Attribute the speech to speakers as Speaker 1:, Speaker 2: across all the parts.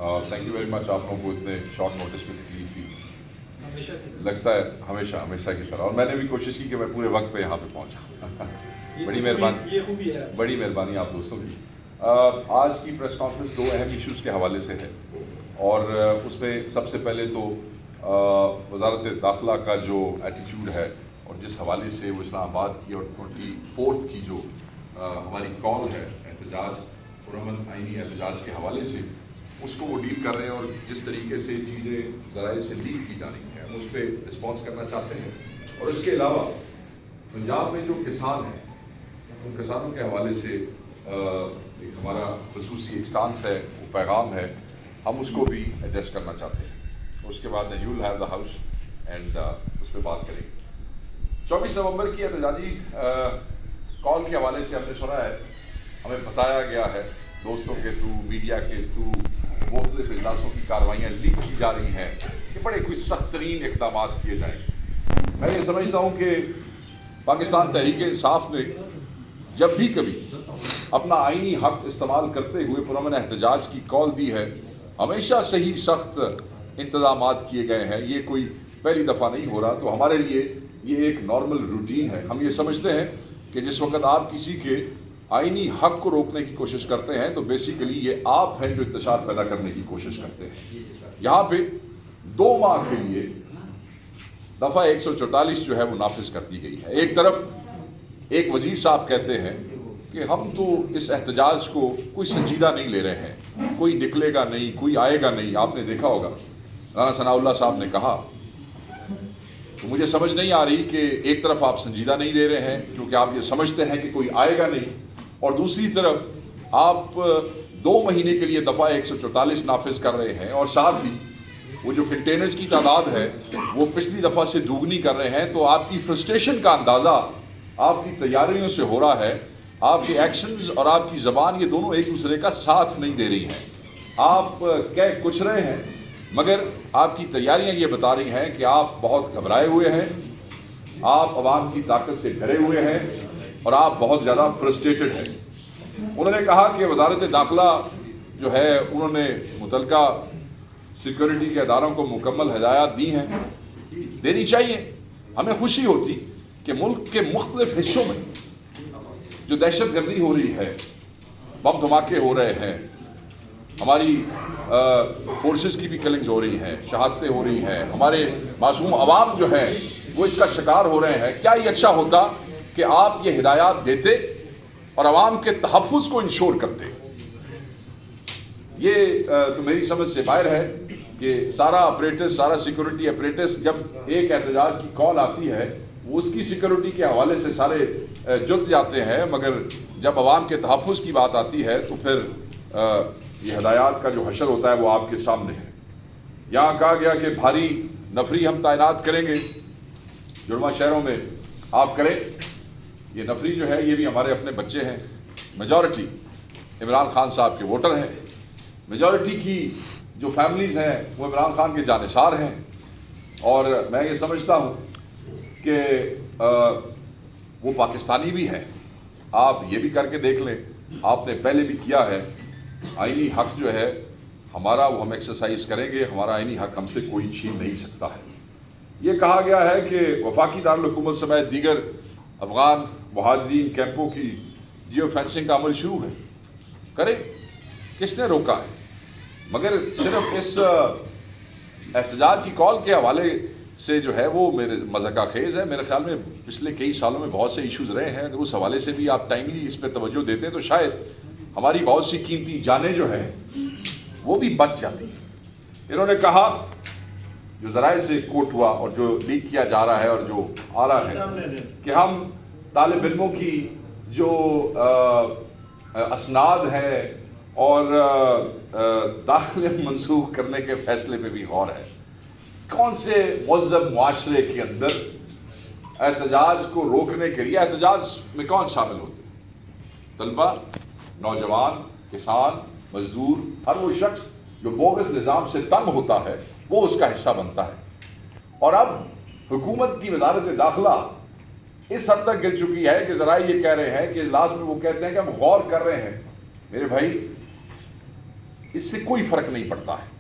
Speaker 1: Thank you very much. आप लोगों को इतने शॉर्ट नोटिस पे तकलीफ दी,
Speaker 2: हमेशा की
Speaker 1: लगता है हमेशा की तरह, और मैंने भी कोशिश की कि मैं पूरे वक्त पे यहाँ पे पहुँचा। बड़ी मेहरबानी,
Speaker 2: ये खूबी है,
Speaker 1: बड़ी मेहरबानी आप दोस्तों की। आज की प्रेस कॉन्फ्रेंस दो अहम इश्यूज़ के हवाले से है, और उसमें सबसे पहले तो वज़ारत दाखिला का जो एटीट्यूड है और जिस हवाले से वो इस्लामाबाद की और 24 की जो हमारी कॉल है एहतजाज, पुरअमन आइनी एहतजाज के हवाले से, उसको वो डील कर रहे हैं, और जिस तरीके से चीज़ें ज़राए से लीक की जा रही हैं हम उस पर रिस्पॉन्स करना चाहते हैं। और इसके अलावा पंजाब में जो किसान हैं उन किसानों के हवाले से एक हमारा खसूसी एक स्टांस है, वो पैगाम है, हम उसको भी एड्रेस करना चाहते हैं। उसके बाद you will have the house and उस पर बात करेंगे। 24 नवंबर की एहतजाजी कॉल के हवाले से हमने सुना है, हमें बताया गया है दोस्तों के थ्रू, मीडिया के थ्रू, मुख्तलिफ इजलासों की कार्रवाइयाँ लीक की जा रही हैं कि बड़े कोई सख्त तरीन इक़दाम किए जाएंगे। मैं ये समझता हूँ कि पाकिस्तान तहरीक इंसाफ ने जब भी कभी अपना आइनी हक इस्तेमाल करते हुए पुरअमन एहतजाज की कॉल दी है, हमेशा से ही सख्त इंतजाम किए गए हैं। ये कोई पहली दफ़ा नहीं हो रहा। तो हमारे लिए ये एक नॉर्मल रूटीन है। हम ये समझते हैं कि जिस वक्त आप किसी के आइनी हक को रोकने की कोशिश करते हैं तो बेसिकली ये आप हैं जो इंतशार पैदा करने की कोशिश करते हैं। यहाँ पे 2 माह के लिए दफ़ा 144 जो है वो नाफिज कर दी गई है। एक तरफ एक वजीर साहब कहते हैं कि हम तो इस एहतजाज को कोई संजीदा नहीं ले रहे हैं, कोई निकलेगा नहीं, कोई आएगा नहीं। आपने देखा होगा राना सनाउल्लाह साहब ने कहा, तो मुझे समझ नहीं आ रही कि एक तरफ आप संजीदा नहीं ले रहे हैं क्योंकि आप ये समझते हैं कि कोई आएगा नहीं, और दूसरी तरफ आप 2 महीने के लिए दफ़ा 144 नाफिज कर रहे हैं, और साथ ही वो जो कंटेनर्स की तादाद है वो पिछली दफ़ा से दुगनी कर रहे हैं। तो आपकी फ्रस्ट्रेशन का अंदाज़ा आपकी तैयारियों से हो रहा है। आपके एक्शंस और आपकी ज़बान ये दोनों एक दूसरे का साथ नहीं दे रही हैं। आप कह कुछ रहे हैं मगर आपकी तैयारियां ये बता रही हैं कि आप बहुत घबराए हुए हैं, आप अवाम की ताकत से डरे हुए हैं और आप बहुत ज़्यादा फ्रस्ट्रेटेड हैं। उन्होंने कहा कि वज़ारत दाखिला जो है उन्होंने मुतलका सिक्योरिटी के अदारों को मुकम्मल हिदायत दी हैं, देनी चाहिए। हमें खुशी होती कि मुल्क के मुख्तलिफ हिस्सों में जो दहशत गर्दी हो रही है, बम धमाके हो रहे हैं, हमारी फोर्सेस की भी किलिंग्स हो रही हैं, शहादतें हो रही हैं, हमारे मासूम अवाम जो है वो इसका शिकार हो रहे हैं। क्या ये अच्छा होता कि आप ये हिदायत देते और अवाम के तहफ़्फ़ुज़ को इंश्योर करते? ये तो मेरी समझ से बाहर है कि सारा ऑपरेटर्स, सारा सिक्योरिटी ऑपरेटर्स जब एक एहतजाज की कॉल आती है वो उसकी सिक्योरिटी के हवाले से सारे जुट जाते हैं, मगर जब अवाम के तहफ़्फ़ुज़ की बात आती है तो फिर ये हिदायत का जो हशर होता है वो आपके सामने है। यहाँ कहा गया कि भारी नफरी हम तैनात करेंगे जुड़वा शहरों में, आप करें। ये नफरी जो है ये भी हमारे अपने बच्चे हैं। मेजॉरिटी इमरान खान साहब के वोटर हैं, मेजॉरिटी की जो फैमिलीज़ हैं वो इमरान खान के जानिसार हैं, और मैं ये समझता हूँ कि वो पाकिस्तानी भी हैं। आप ये भी करके देख लें, आपने पहले भी किया है। आइनी हक जो है हमारा वो हम एक्सरसाइज करेंगे, हमारा आइनी हक हमसे कोई छीन नहीं सकता है। ये कहा गया है कि वफाकी दारुल हुकूमत समेत दीगर अफगान मुहाजिरीन कैंपों की जियो फेंसिंग का अमल शुरू है। करें, किसने रोका है? मगर सिर्फ इस एहतजाज की कॉल के हवाले से जो है वो मेरे मज़ाक़ खेज़ है। मेरे ख्याल में पिछले कई सालों में बहुत से इश्यूज़ रहे हैं। अगर उस हवाले से भी आप टाइमली इस पर तवज्जो देते तो शायद हमारी बहुत सी कीमती जानें जो हैं वो भी बच जाती हैं। इन्होंने कहा, जो ज़राए से कोट हुआ और जो लीक किया जा रहा है और जो आ रहा है कि हम तालिब इल्मों की जो असनाद है और दाखिले मंसूख करने के फैसले पे भी गौर है। कौन से मुहज़्ज़ब मुआशरे के अंदर एहतजाज को रोकने के लिए, एहतजाज में कौन शामिल होते हैं? तलबा, नौजवान, किसान, मजदूर, हर वो शख्स जो बोगस निज़ाम से तंग होता है वो उसका हिस्सा बनता है। और अब हुकूमत की वज़ारत दाखिला इस हद तक गिर चुकी है कि ज़रा ये कह रहे हैं कि लास्ट में वो कहते हैं कि हम गौर कर रहे हैं। मेरे भाई, اس سے کوئی فرق نہیں پڑتا ہے.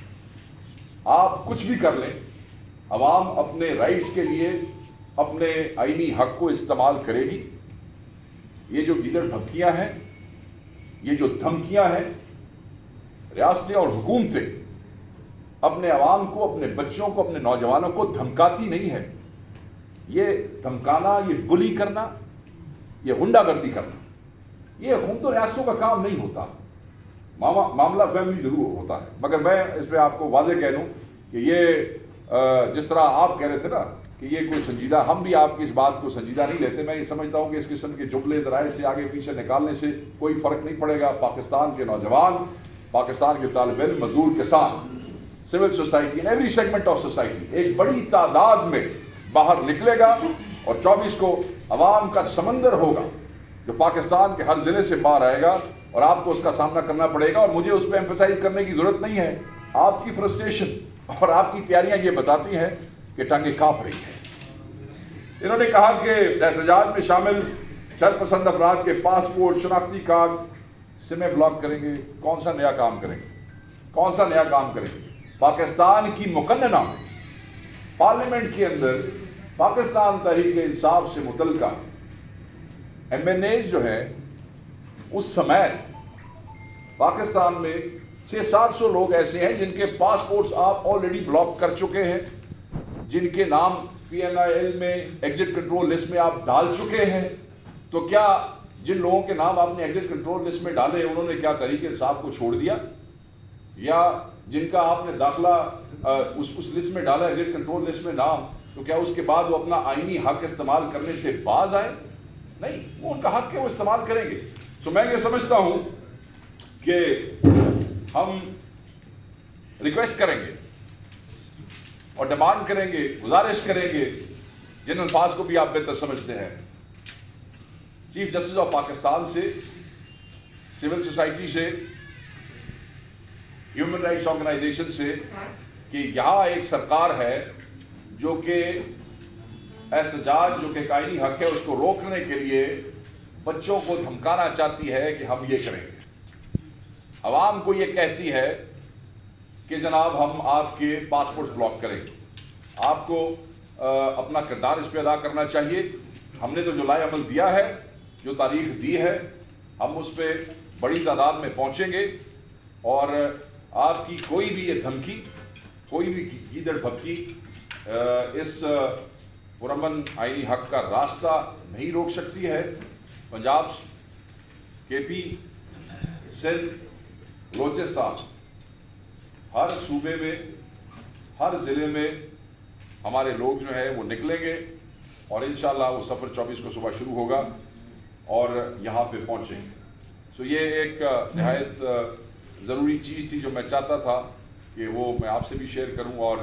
Speaker 1: آپ کچھ بھی کر لیں, عوام اپنے رائٹس کے لیے اپنے آئینی حق کو استعمال کرے گی. یہ جو گیدڑ بھبکیاں ہیں, یہ جو دھمکیاں ہیں, ریاستیں اور حکومتیں اپنے عوام کو, اپنے بچوں کو, اپنے نوجوانوں کو دھمکاتی نہیں ہے. یہ دھمکانا, یہ بلی کرنا, یہ غنڈہ گردی کرنا, یہ حکومتوں ریاستوں کا کام نہیں ہوتا. معاملہ فیملی ضرور ہوتا ہے, مگر میں اس پہ آپ کو واضح کہہ دوں کہ یہ جس طرح آپ کہہ رہے تھے نا کہ یہ کوئی سنجیدہ, ہم بھی آپ کی اس بات کو سنجیدہ نہیں لیتے. میں یہ سمجھتا ہوں کہ اس قسم کے جملے ذرائع سے آگے پیچھے نکالنے سے کوئی فرق نہیں پڑے گا. پاکستان کے نوجوان, پاکستان کے طالب علم, مزدور, کسان, civil society, every segment of society ایک بڑی تعداد میں باہر نکلے گا, اور 24 کو عوام کا سمندر ہوگا جو پاکستان کے ہر ضلع سے باہر آئے گا, اور آپ کو اس کا سامنا کرنا پڑے گا. اور مجھے اس پہ ایمفسائز کرنے کی ضرورت نہیں ہے. آپ کی فرسٹریشن اور آپ کی تیاریاں یہ بتاتی ہیں کہ ٹانگیں کانپ رہی ہیں. انہوں نے کہا کہ احتجاج میں شامل شرپسند افراد کے پاسپورٹ, شناختی کارڈ, سمیں بلاک کریں گے. کون سا نیا کام کریں گے؟ کون سا نیا کام کریں گے؟ پاکستان کی مقننہ میں پارلیمنٹ کے اندر پاکستان تحریک انصاف سے متعلقہ ایم این ایز جو ہیں, اس سمیت پاکستان میں 600-700 لوگ ایسے ہیں جن کے پاسپورٹس آپ آلریڈی بلاک کر چکے ہیں, جن کے نام PNIL میں ایگزٹ کنٹرول لسٹ میں آپ ڈال چکے ہیں. تو کیا جن لوگوں کے نام آپ نے ایگزٹ کنٹرول لسٹ میں ڈالے انہوں نے کیا تحریک انصاف کو چھوڑ دیا؟ یا جن کا آپ نے داخلہ اس لسٹ میں ڈالا, ایگزٹ کنٹرول لسٹ میں نام, تو کیا اس کے بعد وہ اپنا آئینی حق استعمال کرنے سے باز آئے؟ نہیں, وہ ان کا حق ہے, وہ استعمال کریں گے. تو میں یہ سمجھتا ہوں کہ ہم ریکویسٹ کریں گے اور ڈیمانڈ کریں گے, گزارش کریں گے, جن الفاظ کو بھی آپ بہتر سمجھتے ہیں, چیف جسٹس آف پاکستان سے, سول سوسائٹی سے, ہیومن رائٹس آرگنائزیشن سے, کہ یہاں ایک سرکار ہے جو کہ احتجاج, جو کہ آئینی حق ہے, اس کو روکنے کے لیے بچوں کو دھمکانا چاہتی ہے کہ ہم یہ کریں گے. عوام کو یہ کہتی ہے کہ جناب ہم آپ کے پاسپورٹ بلاک کریں گے. آپ کو اپنا کردار اس پہ ادا کرنا چاہیے. ہم نے تو جو لائے عمل دیا ہے, جو تاریخ دی ہے, ہم اس پہ بڑی تعداد میں پہنچیں گے, اور آپ کی کوئی بھی یہ دھمکی, کوئی بھی گیدڑ بھبکی اس پرامن آئینی حق کا راستہ نہیں روک سکتی ہے. پنجاب, KP, سندھ, بلوچستان, ہر صوبے میں, ہر ضلع میں ہمارے لوگ جو ہیں وہ نکلیں گے, اور انشاءاللہ وہ سفر 24 کو صبح شروع ہوگا اور یہاں پہ پہنچیں گے. سو یہ ایک نہایت ضروری چیز تھی جو میں چاہتا تھا کہ وہ میں آپ سے بھی شیئر کروں, اور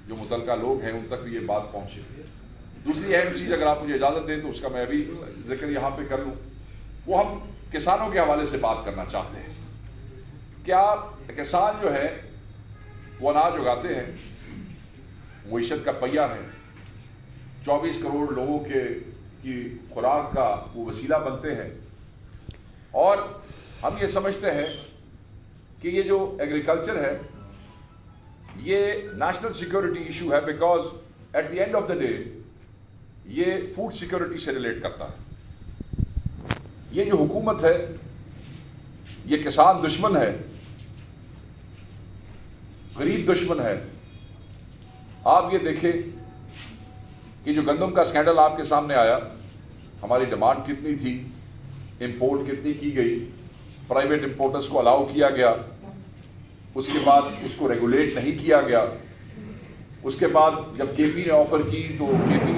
Speaker 1: جو متعلقہ لوگ ہیں ان تک بھی یہ بات پہنچے. دوسری اہم چیز اگر آپ مجھے اجازت دیں تو اس کا میں ابھی ذکر یہاں پہ کر لوں. وہ ہم کسانوں کے حوالے سے بات کرنا چاہتے ہیں. کیا کسان جو ہے وہ اناج اگاتے ہیں, معیشت کا پہیہ ہے, 24 کروڑ لوگوں کی خوراک کا وہ وسیلہ بنتے ہیں, اور ہم یہ سمجھتے ہیں کہ یہ جو ایگریکلچر ہے یہ نیشنل سیکیورٹی ایشو ہے, because at the end of the day یہ فوڈ سیکیورٹی سے ریلیٹ کرتا ہے. یہ جو حکومت ہے یہ کسان دشمن ہے, غریب دشمن ہے. آپ یہ دیکھیں کہ جو گندم کا سکینڈل آپ کے سامنے آیا, ہماری ڈیمانڈ کتنی تھی, امپورٹ کتنی کی گئی, پرائیویٹ امپورٹرز کو الاؤ کیا گیا, اس کے بعد اس کو ریگولیٹ نہیں کیا گیا. اس کے بعد جب KP نے آفر کی تو KP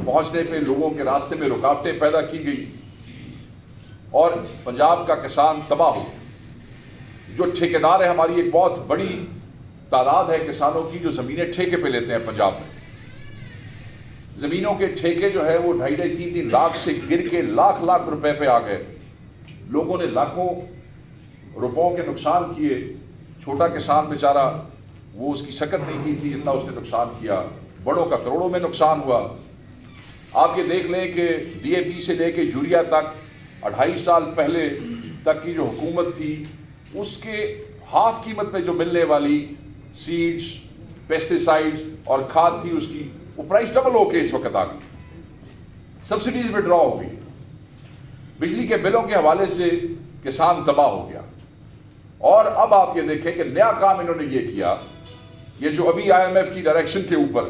Speaker 1: پہنچنے پہ لوگوں کے راستے میں رکاوٹیں پیدا کی گئی, اور پنجاب کا کسان تباہ ہو. جو ٹھیکیدار ہے, ہماری ایک بہت بڑی تعداد ہے کسانوں کی جو زمینیں ٹھیکے پہ لیتے ہیں پنجاب میں. زمینوں کے ٹھیکے جو ہے وہ 2.5-3 لاکھ سے گر کے لاکھ روپے پہ آ گئے. لوگوں نے لاکھوں روپوں کے نقصان کیے. چھوٹا کسان بیچارہ وہ اس کی سکت نہیں کی تھی جتنا اس نے نقصان کیا, بڑوں کا کروڑوں میں نقصان ہوا. آپ یہ دیکھ لیں کہ DAP سے لے کے یوریا تک 2.5 سال پہلے تک کی جو حکومت تھی اس کے हाफ कीमत में जो मिलने वाली सीड्स, पेस्टिसाइड्स और खाद थी उसकी, वो प्राइस डबल होके इस वक्त आ गई। सब्सिडीज विड्रॉ हो गई, बिजली के बिलों के हवाले से किसान तबाह हो गया। और अब आप ये देखें कि नया काम इन्होंने ये किया, ये जो अभी IMF की डायरेक्शन के ऊपर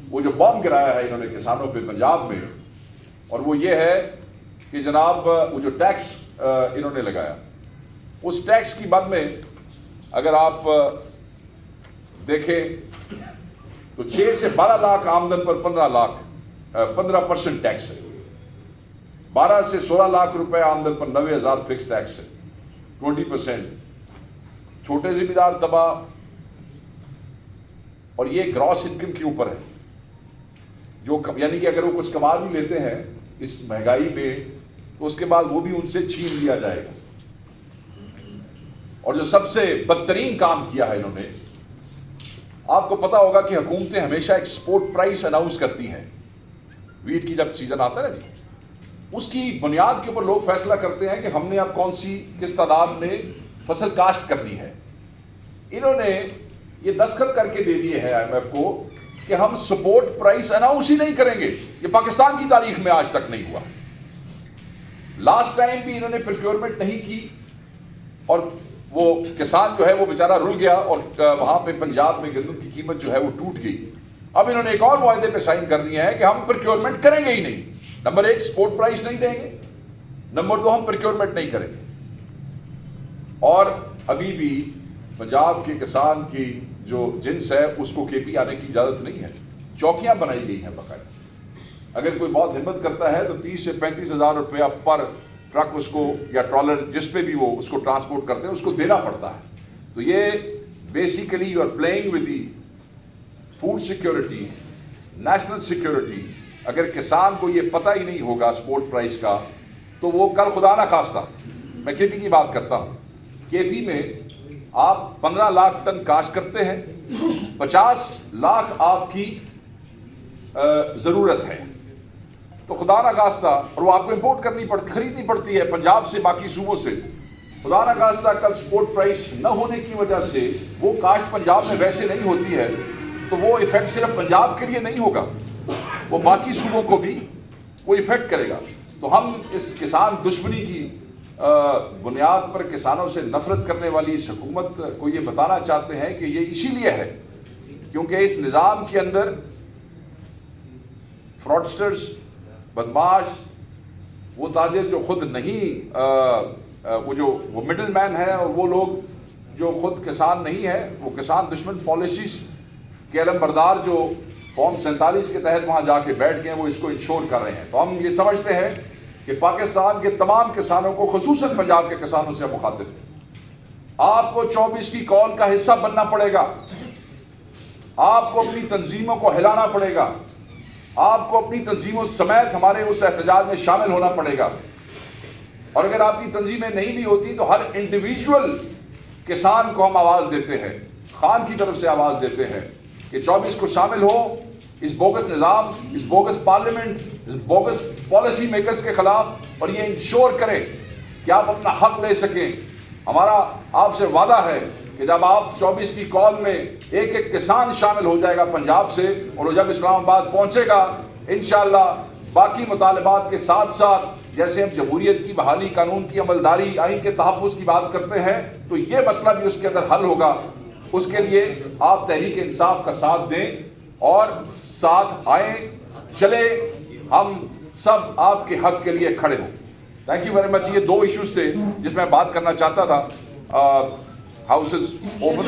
Speaker 1: वो जो बॉम्ब गिराया है इन्होंने किसानों पे पंजाब में, और वो ये है कि जनाब वो जो टैक्स इन्होंने लगाया, उस टैक्स की मद में अगर आप देखें तो 6 से 12 लाख आमदन पर 15% टैक्स है, 12 से 16 लाख रुपए आमदन पर 90,000 फिक्स टैक्स है, 20%। छोटे जिम्मेदार तबाह, और ये ग्रॉस इनकम के ऊपर है, जो यानी कि अगर वो कुछ कमा भी लेते हैं इस महंगाई में तो उसके बाद वो भी उनसे छीन लिया जाएगा। और जो सबसे बदतरीन काम किया है इन्होंने, आपको पता होगा कि हुकूमतें हमेशा एक्सपोर्ट प्राइस अनाउंस करती हैं, वीट की जब सीजन आता है ना जी, उसकी बुनियाद के ऊपर लोग फैसला करते हैं कि हमने अब कौन सी किस तादाद में फसल काश्त करनी है। इन्होंने ये दस्तखत करके दे दिए हैं IMF को कि हम सपोर्ट प्राइस अनाउंस ही नहीं करेंगे। ये पाकिस्तान की तारीख में आज तक नहीं हुआ। लास्ट टाइम भी इन्होंने प्रोक्योरमेंट नहीं की और वो किसान जो है वो बेचारा रुल गया, और वहां पे पंजाब में गंदम की कीमत जो है वो टूट गई। अब इन्होंने एक और मुआहदे पे साइन कर दिया है कि हम प्रोक्योरमेंट करेंगे ही नहीं। नंबर 1 सपोर्ट प्राइस नहीं देंगे, नंबर 2 हम प्रोक्योरमेंट नहीं करेंगे। और अभी भी पंजाब के किसान की जो जिन्स है उसको KP आने की इजाजत नहीं है। चौकियां बनाई गई हैं बाकायदा। अगर कोई बहुत हिम्मत करता है तो 30 से 35 हज़ार रुपया पर ट्रक उसको या ट्रॉलर जिस पे भी वो उसको ट्रांसपोर्ट करते हैं उसको देना पड़ता है। तो ये basically you are playing with the food security, national security. अगर किसान को ये पता ही नहीं होगा सपोर्ट प्राइस का, तो वो कल खुदा ना खास्ता, मैं KP की बात करता हूँ, KP में आप 15 लाख टन काश्त करते हैं, 50 लाख आपकी जरूरत है, तो खुदा ना खास्ता, और वो आपको इंपोर्ट करनी पड़ती, खरीदनी पड़ती है पंजाब से, बाकी सूबों से। खुदा ना खास्ता कल सपोर्ट प्राइस न होने की वजह से वो काश्त पंजाब में वैसे नहीं होती है, तो वो इफेक्ट सिर्फ पंजाब के लिए नहीं होगा, वो बाकी सूबों को भी वो इफेक्ट करेगा। तो हम इस किसान दुश्मनी की बुनियाद पर किसानों से नफरत करने वाली इस हुकूमत को ये बताना चाहते हैं कि ये इसीलिए है क्योंकि इस निज़ाम के अंदर फ्रॉडस्टर्स, बदमाश, वो ताजिर जो खुद नहीं वो मिडिल मैन है, और वो लोग जो खुद किसान नहीं है, वो किसान दुश्मन पॉलिसीज के अलमबरदार जो फॉर्म 47 के तहत वहाँ जाके बैठ गए, वो इसको इंश्योर कर रहे हैं। तो हम ये समझते हैं कि पाकिस्तान के तमाम किसानों को, खुसूसन पंजाब के किसानों से मुखातिब है, आपको 24 की कॉल का हिस्सा बनना पड़ेगा, आपको अपनी तंजीमों को हिलाना पड़ेगा, आपको अपनी तंजीमों समेत हमारे उस एहतजाज में शामिल होना पड़ेगा। और अगर आपकी तंजीमें नहीं भी होती तो हर इंडिविजुअल किसान को हम आवाज़ देते हैं, खान की तरफ से आवाज़ देते हैं कि 24 को शामिल हो इस बोगस निज़ाम, इस बोगस पार्लियामेंट, इस बोगस पॉलिसी मेकर्स के खिलाफ, और ये इंश्योर करें कि आप अपना हक ले सकें। हमारा आपसे वादा है कि जब आप 24 की कॉल में एक एक किसान शामिल हो जाएगा पंजाब से, और वो जब इस्लामाबाद पहुंचेगा, इंशाअल्लाह बाकी मुतालबात के साथ साथ जैसे हम जमहूरियत की बहाली, कानून की अमलदारी, आइन के तहफ़्फ़ुज़ की बात करते हैं, तो ये मसला भी उसके अंदर हल होगा। उसके लिए आप तहरीक इंसाफ का साथ दें और साथ आए, चले, हम सब आपके हक के लिए खड़े हों। Thank you very much. ये 2 इश्यूज थे जिसमें बात करना चाहता था। House is open.